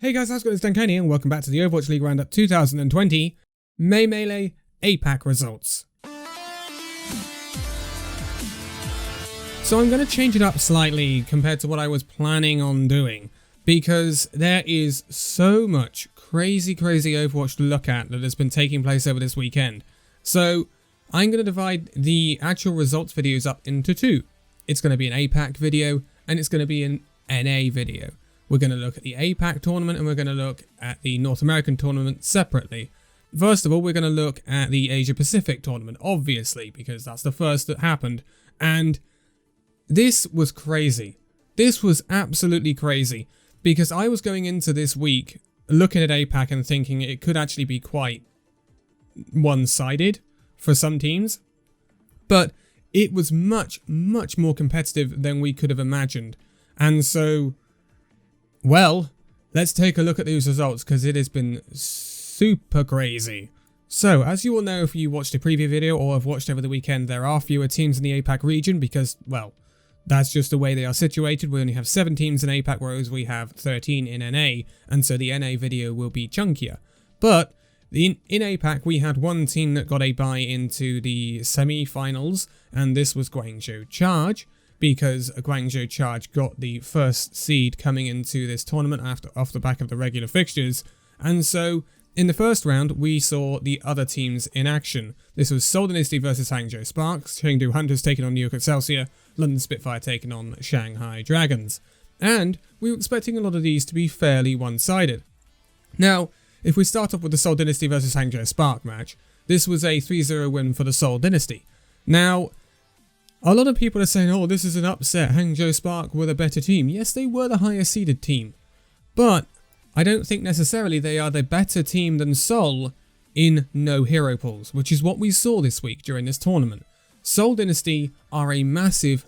Hey guys, how's it going? It's Danconia and welcome back to the Overwatch League Roundup 2020 May Melee APAC Results. So I'm going to change it up slightly compared to what I was planning on doing, because there is so much crazy Overwatch to look at that has been taking place over this weekend. So I'm going to divide the actual results videos up into two. It's going to be an APAC video and it's going to be an NA video. We're going to look at the APAC tournament and we're going to look at the North American tournament separately. First of all, we're going to look at the Asia Pacific tournament, obviously, because that's the first that happened. And this was crazy. This was absolutely crazy, because I was going into this week looking at APAC and thinking it could actually be quite one-sided for some teams. But it was much more competitive than we could have imagined. And so, well, let's take a look at these results, because it has been super crazy. So, as you all know if you watched a preview video or have watched over the weekend, there are fewer teams in the APAC region because, well, that's just the way they are situated. We only have 7 teams in APAC, whereas we have 13 in NA, and so the NA video will be chunkier. But in APAC, we had one team that got a bye into the semi-finals, and this was Guangzhou Charge, because Guangzhou Charge got the first seed coming into this tournament off the back of the regular fixtures. And so, in the first round, we saw the other teams in action. This was Seoul Dynasty versus Hangzhou Sparks, Chengdu Hunters taking on New York Excelsior, London Spitfire taking on Shanghai Dragons. And we were expecting a lot of these to be fairly one-sided. Now, if we start off with the Seoul Dynasty versus Hangzhou Spark match, this was a 3-0 win for the Seoul Dynasty. Now, a lot of people are saying, oh, this is an upset, Hangzhou Spark were the better team. Yes, they were the higher seeded team, but I don't think necessarily they are the better team than Seoul in no hero pools, which is what we saw this week during this tournament. Seoul Dynasty are a massive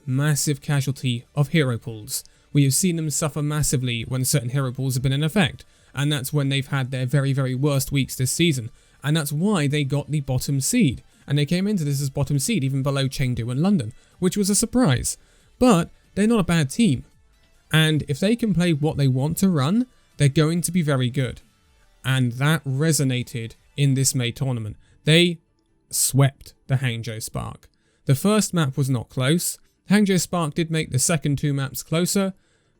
casualty of hero pools. We have seen them suffer massively when certain hero pools have been in effect, and that's when they've had their very worst weeks this season, and that's why they got the bottom seed. And they came into this as bottom seed, even below Chengdu and London, which was a surprise. But they're not a bad team. And if they can play what they want to run, they're going to be very good. And that resonated in this May tournament. They swept the Hangzhou Spark. The first map was not close. Hangzhou Spark did make the second 2 maps closer,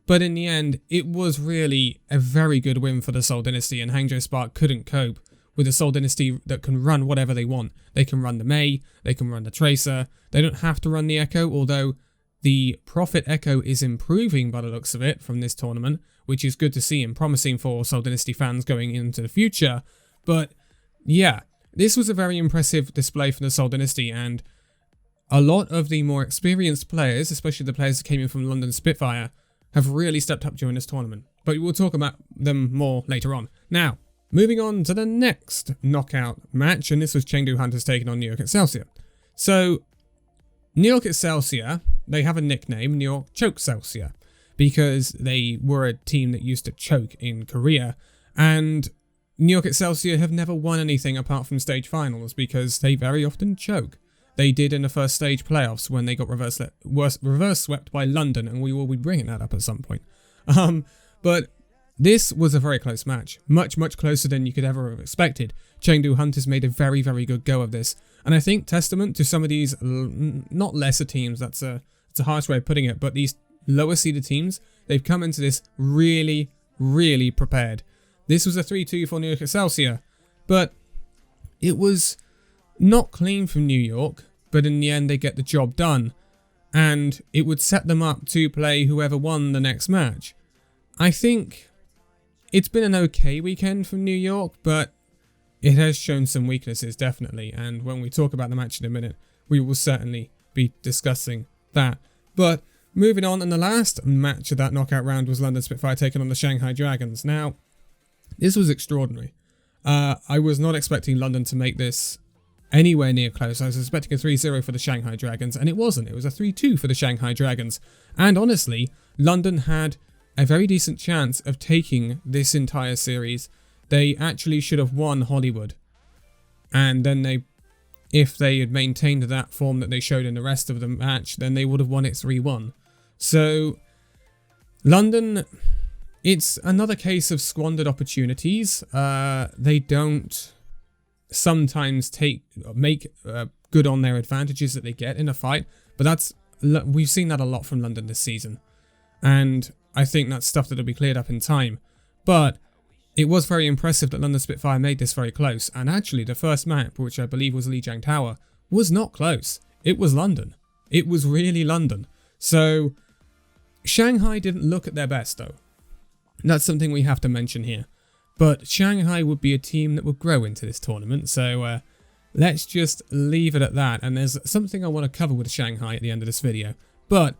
but in the end, it was really a very good win for the Seoul Dynasty, and Hangzhou Spark couldn't cope with a Seoul Dynasty that can run whatever they want. They can run the Mei, they can run the Tracer, they don't have to run the Echo, although the Prophet Echo is improving by the looks of it from this tournament, which is good to see and promising for Seoul Dynasty fans going into the future. But yeah, this was a very impressive display from the Seoul Dynasty, and a lot of the more experienced players, especially the players that came in from London Spitfire, have really stepped up during this tournament. But we'll talk about them more later on. Now, moving on to the next knockout match, and this was Chengdu Hunters taking on New York Excelsior. So, New York Excelsior, they have a nickname, New York Choke-Celsior, because they were a team that used to choke in Korea, and New York Excelsior have never won anything apart from stage finals because they very often choke. They did in the first stage playoffs when they got reverse swept by London, and we will be bringing that up at some point. But this was a very close match, much closer than you could ever have expected. Chengdu Hunters made a very good go of this, and I think testament to some of these not lesser teams, it's a harsh way of putting it, but these lower seeded teams, they've come into this really prepared. This was a 3-2 for New York Excelsior, but it was not clean from New York, but in the end they get the job done, and it would set them up to play whoever won the next match. I think it's been an okay weekend from New York, but it has shown some weaknesses, definitely, and when we talk about the match in a minute, we will certainly be discussing that. But moving on, and the last match of that knockout round was London Spitfire taking on the Shanghai Dragons. Now, this was extraordinary. I was not expecting London to make this anywhere near close. I was expecting a 3-0 for the Shanghai Dragons, and it wasn't. It was a 3-2 for the Shanghai Dragons. And honestly, London had a very decent chance of taking this entire series. They actually should have won Hollywood. And then if they had maintained that form that they showed in the rest of the match, then they would have won it 3-1. So, London, it's another case of squandered opportunities. They don't sometimes make good on their advantages that they get in a fight, but we've seen that a lot from London this season, and I think that's stuff that'll be cleared up in time. But it was very impressive that London Spitfire made this very close, and actually the first map, which I believe was Lijiang Tower, was not close. It was London. It was really London. So Shanghai didn't look at their best though. That's something we have to mention here. But Shanghai would be a team that would grow into this tournament, so let's just leave it at that. And there's something I want to cover with Shanghai at the end of this video. But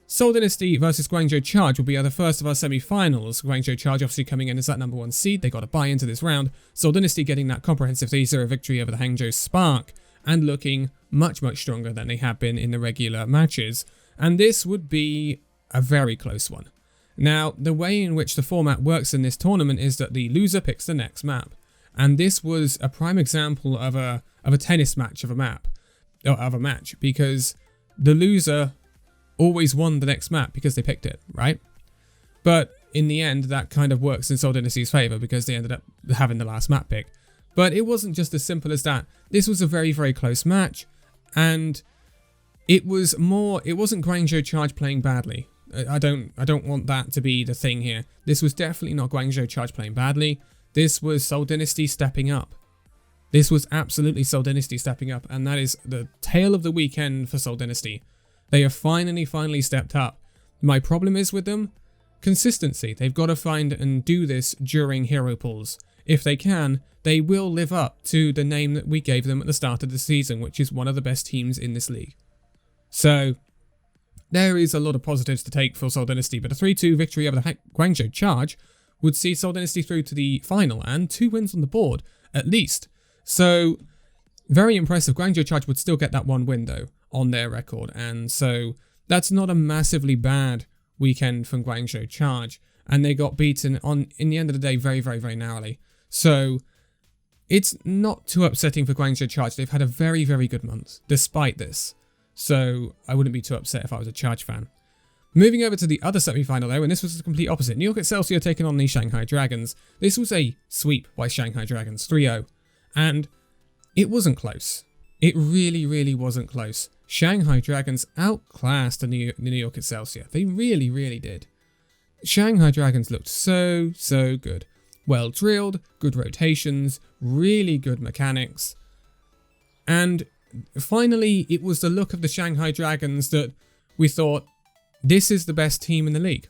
Seoul Dynasty versus Guangzhou Charge will be the first of our semi-finals. Guangzhou Charge obviously coming in as that #1 seed. They got to buy into this round. Seoul Dynasty getting that comprehensive 3-0 victory over the Hangzhou Spark and looking much, much stronger than they have been in the regular matches. And this would be a very close one. Now, the way in which the format works in this tournament is that the loser picks the next map. And this was a prime example of a tennis match of a match, because the loser always won the next map because they picked it, right? But in the end, that kind of works in Seoul Dynasty's favour because they ended up having the last map pick. But it wasn't just as simple as that. This was a very, very close match, and it wasn't Guangzhou Charge playing badly. I don't want that to be the thing here. This was definitely not Guangzhou Charge playing badly. This was Seoul Dynasty stepping up. This was absolutely Seoul Dynasty stepping up, and that is the tale of the weekend for Seoul Dynasty. They have finally stepped up. My problem is with them, consistency. They've got to find and do this during hero pools. If they can, they will live up to the name that we gave them at the start of the season, which is one of the best teams in this league. So there is a lot of positives to take for Seoul Dynasty, but a 3-2 victory over the Guangzhou Charge would see Seoul Dynasty through to the final and 2 wins on the board, at least. So very impressive. Guangzhou Charge would still get that 1 win though on their record, and so that's not a massively bad weekend from Guangzhou Charge, and they got beaten in the end of the day very, very, very narrowly. So it's not too upsetting for Guangzhou Charge. They've had a very, very good month despite this, so I wouldn't be too upset if I was a Charge fan. Moving over to the other semi-final though, and this was the complete opposite. New York Excelsior taking on the Shanghai Dragons. This was a sweep by Shanghai Dragons, 3-0, and it wasn't close. It really, really wasn't close. Shanghai Dragons outclassed the New York Excelsior. They really, really did. Shanghai Dragons looked so, so good. Well drilled, good rotations, really good mechanics. And finally, it was the look of the Shanghai Dragons that we thought, this is the best team in the league.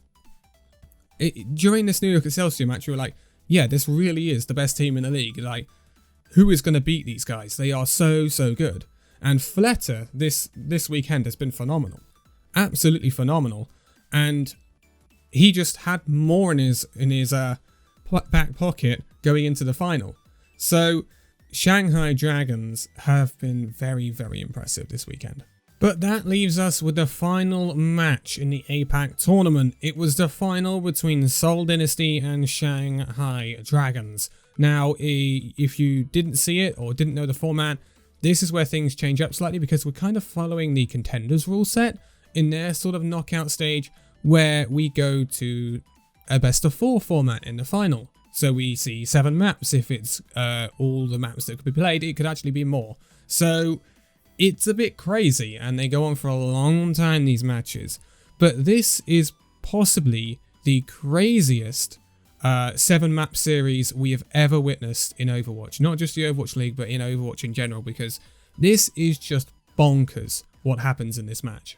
During this New York Excelsior match, we were like, yeah, this really is the best team in the league. Like, who is going to beat these guys? They are so, so good. And Fletter this weekend has been phenomenal. Absolutely phenomenal. And he just had more in his back pocket going into the final. So Shanghai Dragons have been very, very impressive this weekend. But that leaves us with the final match in the APAC tournament. It was the final between Seoul Dynasty and Shanghai Dragons. Now, if you didn't see it or didn't know the format, this is where things change up slightly because we're kind of following the contenders rule set in their sort of knockout stage where we go to a best of 4 format in the final. So we see 7 maps. If it's all the maps that could be played, it could actually be more. So it's a bit crazy and they go on for a long time, these matches. But this is possibly the craziest 7-map series we have ever witnessed in Overwatch. Not just the Overwatch League, but in Overwatch in general, because this is just bonkers what happens in this match.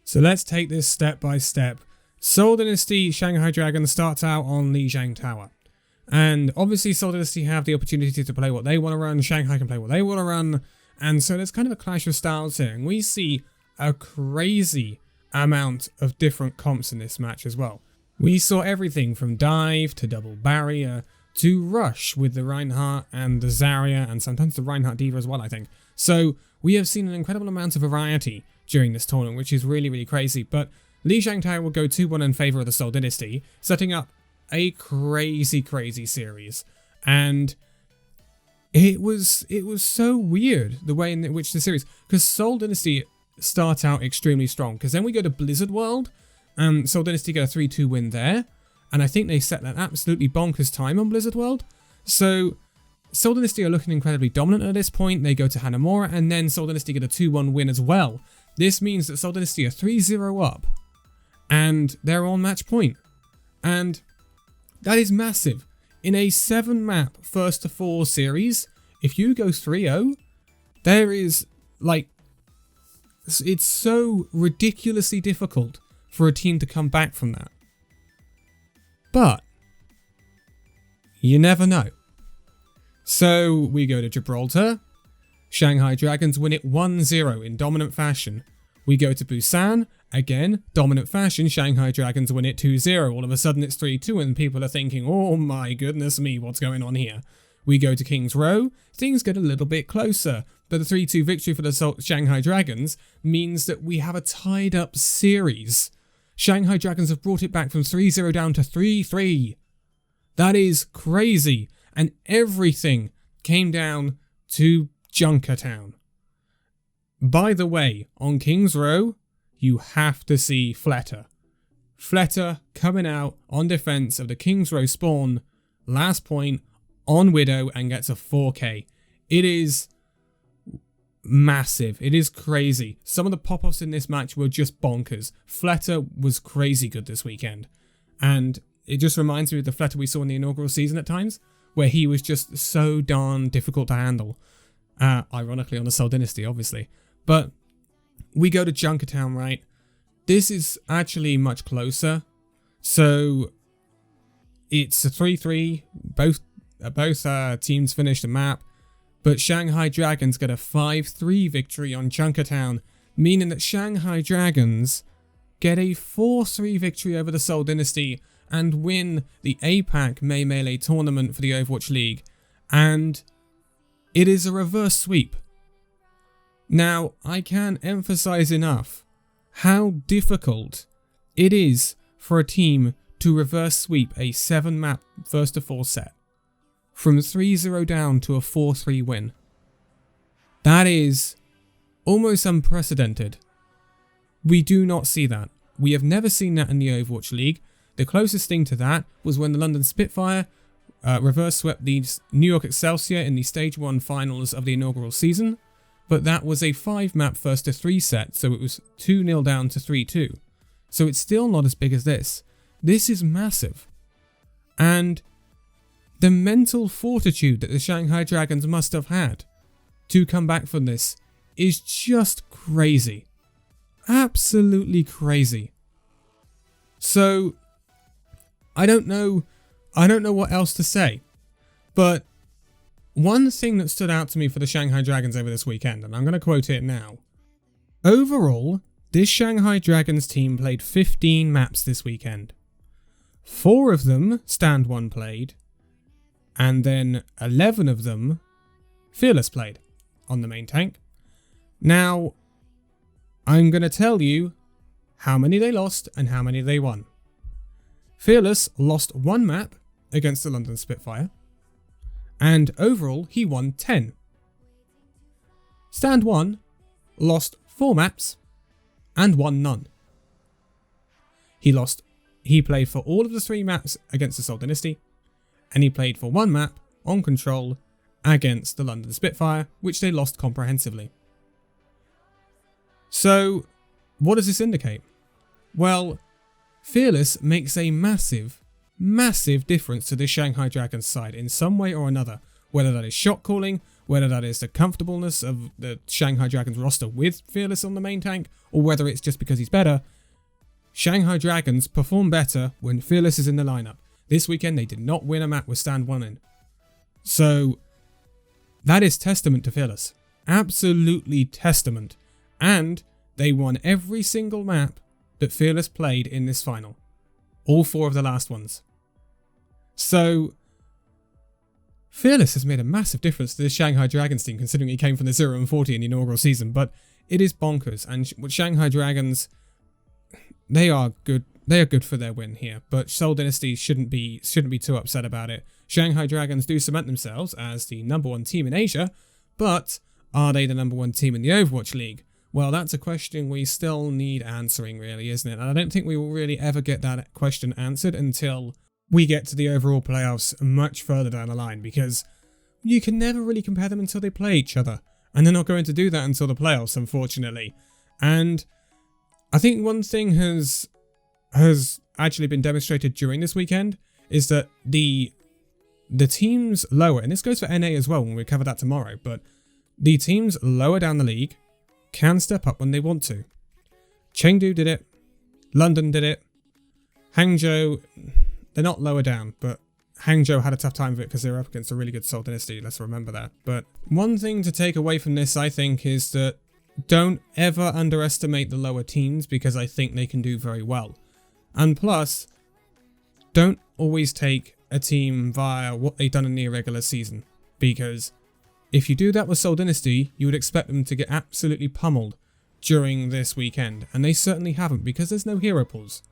So let's take this step by step. Seoul Dynasty Shanghai Dragons starts out on Lijiang Tower. And obviously Seoul Dynasty have the opportunity to play what they want to run, Shanghai can play what they want to run, and so there's kind of a clash of styles here. And we see a crazy amount of different comps in this match as well. We saw everything from dive to double barrier to rush with the Reinhardt and the Zarya and sometimes the Reinhardt Diva as well, I think. So we have seen an incredible amount of variety during this tournament, which is really, really crazy. But Lijiang Tower will go 2-1 in favour of the Seoul Dynasty, setting up a crazy, crazy series. And it was so weird the way in which the series, because Seoul Dynasty start out extremely strong, because then we go to Blizzard World, and Seoul Dynasty get a 3-2 win there, And I think they set an absolutely bonkers time on Blizzard World. So Seoul Dynasty are looking incredibly dominant at this point. They go to Hanamura, and then Seoul Dynasty get a 2-1 win as well. This means that Seoul Dynasty are 3-0 up, and they're on match point. And that is massive. In a 7-map first to 4 series, if you go 3-0, there is, like, it's so ridiculously difficult for a team to come back from that. But you never know. So we go to Gibraltar. Shanghai Dragons win it 1-0 in dominant fashion. We go to Busan. Again, dominant fashion. Shanghai Dragons win it 2-0. All of a sudden it's 3-2 and people are thinking, oh my goodness me, what's going on here? We go to King's Row. Things get a little bit closer. But the 3-2 victory for the Shanghai Dragons means that we have a tied up series. Shanghai Dragons have brought it back from 3-0 down to 3-3. That is crazy. And everything came down to Junkertown. By the way, on King's Row, you have to see Fleta. Fleta coming out on defense of the King's Row spawn, last point, on Widow, and gets a 4K. It is massive. It is crazy. Some of the pop-offs in this match were just bonkers. Fleta was crazy good this weekend. And it just reminds me of the Fleta we saw in the inaugural season at times, where he was just so darn difficult to handle. Ironically on the Seoul Dynasty, obviously. But we go to Junkertown, right? This is actually much closer. So it's a 3-3. Both teams finished the map. But Shanghai Dragons get a 5-3 victory on Junkertown, meaning that Shanghai Dragons get a 4-3 victory over the Seoul Dynasty and win the APAC May Melee tournament for the Overwatch League. And it is a reverse sweep. Now, I can't emphasize enough how difficult it is for a team to reverse sweep a 7-map first to 4 set. From 3-0 down to a 4-3 win. That is almost unprecedented. We do not see that. We have never seen that in the Overwatch League. The closest thing to that was when the London Spitfire reverse swept the New York Excelsior in the Stage 1 finals of the inaugural season, but that was a 5-map first to 3 set, so it was 2-0 down to 3-2. So it's still not as big as this. This is massive. And the mental fortitude that the Shanghai Dragons must have had to come back from this is just crazy. Absolutely crazy. So I don't know what else to say. But one thing that stood out to me for the Shanghai Dragons over this weekend, and I'm going to quote it now. Overall, this Shanghai Dragons team played 15 maps this weekend. 4 of them Stand 1 played, and then 11 of them Fearless played on the main tank. Now, I'm going to tell you how many they lost and how many they won. Fearless lost 1 map against the London Spitfire, and overall he won 10. Stand 1 lost 4 maps and won none. He played for all of the 3 maps against the Seoul Dynasty, and he played for 1 map on Control against the London Spitfire, which they lost comprehensively. So, what does this indicate? Well, Fearless makes a massive, massive difference to this Shanghai Dragons side in some way or another, whether that is shot calling, whether that is the comfortableness of the Shanghai Dragons roster with Fearless on the main tank, or whether it's just because he's better. Shanghai Dragons perform better when Fearless is in the lineup. This weekend they did not win a map with Stand 1 in. So, that is testament to Fearless. Absolutely testament. And they won every single map that Fearless played in this final. All 4 of the last ones. So, Fearless has made a massive difference to the Shanghai Dragons team, considering he came from the 0-40 in the inaugural season, but it is bonkers. And with Shanghai Dragons, they are good. They are good for their win here, but Seoul Dynasty shouldn't be too upset about it. Shanghai Dragons do cement themselves as the #1 team in Asia, but are they the #1 team in the Overwatch League? Well, that's a question we still need answering, really, isn't it? And I don't think we will really ever get that question answered until we get to the overall playoffs much further down the line, because you can never really compare them until they play each other. And they're not going to do that until the playoffs, unfortunately. And I think one thing has actually been demonstrated during this weekend is that the teams lower, and this goes for NA as well when we cover that tomorrow, but the teams lower down the league can step up when they want to. Chengdu did it. London did it. Hangzhou, they're not lower down, but Hangzhou had a tough time of it because they were up against a really good Seoul Dynasty, let's remember that. But one thing to take away from this, I think, is that don't ever underestimate the lower teams, because I think they can do very well. And plus, don't always take a team via what they've done in the irregular season, because if you do that with Seoul Dynasty, you would expect them to get absolutely pummeled during this weekend, and they certainly haven't, because there's no hero pools.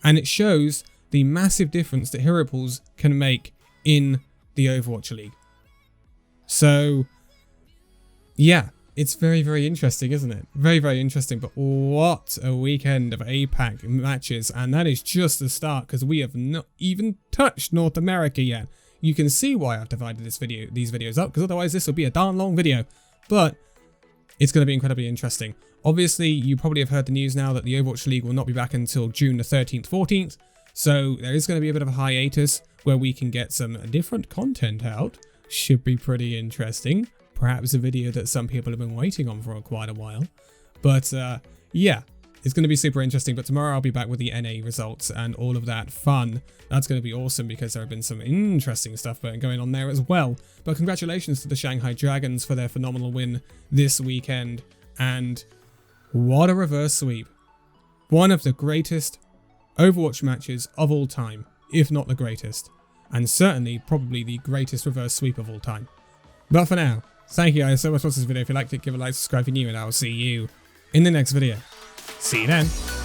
And it shows the massive difference that hero pools can make in the Overwatch League. So, yeah, it's very, very interesting, isn't it? Very, very interesting. But what a weekend of APAC matches. And that is just the start, because we have not even touched North America yet. You can see why I've divided these videos up, because otherwise this would be a darn long video. But it's going to be incredibly interesting. Obviously, you probably have heard the news now that the Overwatch League will not be back until June the 13th, 14th. So there is going to be a bit of a hiatus where we can get some different content out. Should be pretty interesting. Perhaps a video that some people have been waiting on for quite a while. But yeah, it's going to be super interesting. But tomorrow I'll be back with the NA results and all of that fun. That's going to be awesome, because there have been some interesting stuff going on there as well. But congratulations to the Shanghai Dragons for their phenomenal win this weekend. And what a reverse sweep. One of the greatest Overwatch matches of all time, if not the greatest, and certainly probably the greatest reverse sweep of all time. But for now, thank you guys so much for watching this video. If you liked it, give it a like, subscribe if you're new, and I will see you in the next video. See you then.